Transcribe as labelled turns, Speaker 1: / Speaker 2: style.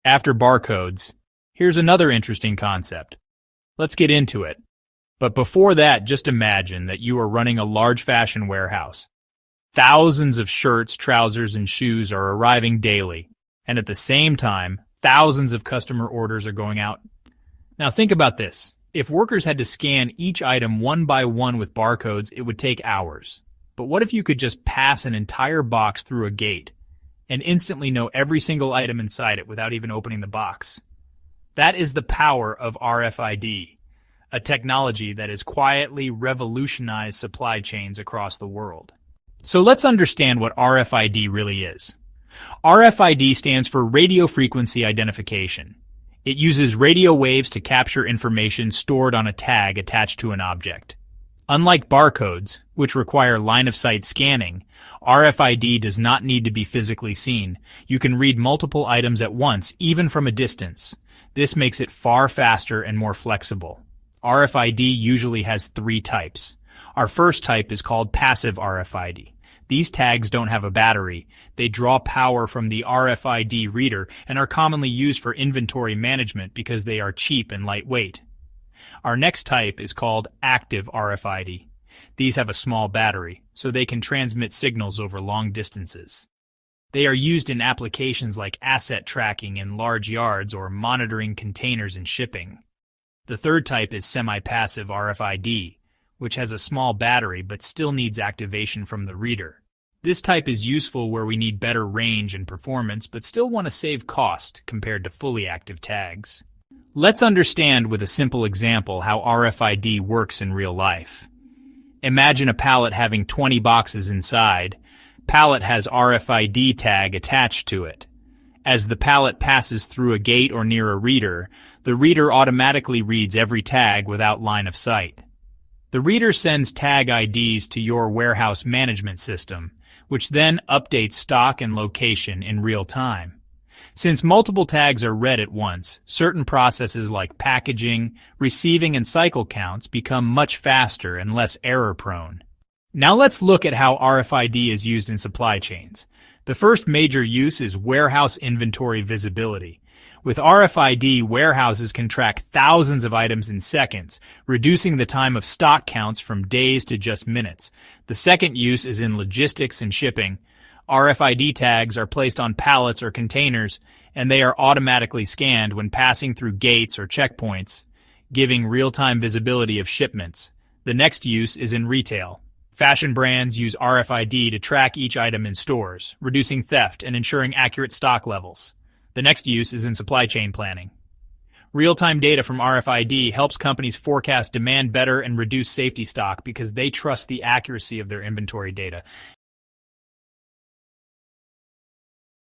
Speaker 1: After barcodes, here's another interesting concept. Let's get into it. But before that, just imagine that you are running a large fashion warehouse. Thousands of shirts, trousers, and shoes are arriving daily, and at the same time, thousands of customer orders are going out. Now think about this. If workers had to scan each item one by one with barcodes, it would take hours. But what if you could just pass an entire box through a gate and instantly know every single item inside it without even opening the box? That is the power of RFID, a technology that has quietly revolutionized supply chains across the world. So let's understand what RFID really is. RFID stands for radio frequency identification. It uses radio waves to capture information stored on a tag attached to an object. Unlike barcodes, which require line-of-sight scanning, RFID does not need to be physically seen. You can read multiple items at once, even from a distance. This makes it far faster and more flexible. RFID usually has three types. Our first type is called passive RFID. These tags don't have a battery. They draw power from the RFID reader and are commonly used for inventory management because they are cheap and lightweight. Our next type is called active RFID. These have a small battery, so they can transmit signals over long distances. They are used in applications like asset tracking in large yards or monitoring containers and shipping. The third type is semi-passive RFID, which has a small battery but still needs activation from the reader. This type is useful where we need better range and performance but still want to save cost compared to fully active tags. Let's understand with a simple example how RFID works in real life. Imagine a pallet having 20 boxes inside. Pallet has RFID tag attached to it. As the pallet passes through a gate or near a reader, the reader automatically reads every tag without line of sight. The reader sends tag IDs to your warehouse management system, which then updates stock and location in real time. Since multiple tags are read at once, certain processes like packaging, receiving, and cycle counts become much faster and less error-prone. Now let's look at how RFID is used in supply chains. The first major use is warehouse inventory visibility. With RFID, warehouses can track thousands of items in seconds, reducing the time of stock counts from days to just minutes. The second use is in logistics and shipping. RFID tags are placed on pallets or containers, and they are automatically scanned when passing through gates or checkpoints, giving real-time visibility of shipments. The next use is in retail. Fashion brands use RFID to track each item in stores, reducing theft and ensuring accurate stock levels. The next use is in supply chain planning. Real-time data from RFID helps companies forecast demand better and reduce safety stock because they trust the accuracy of their inventory data.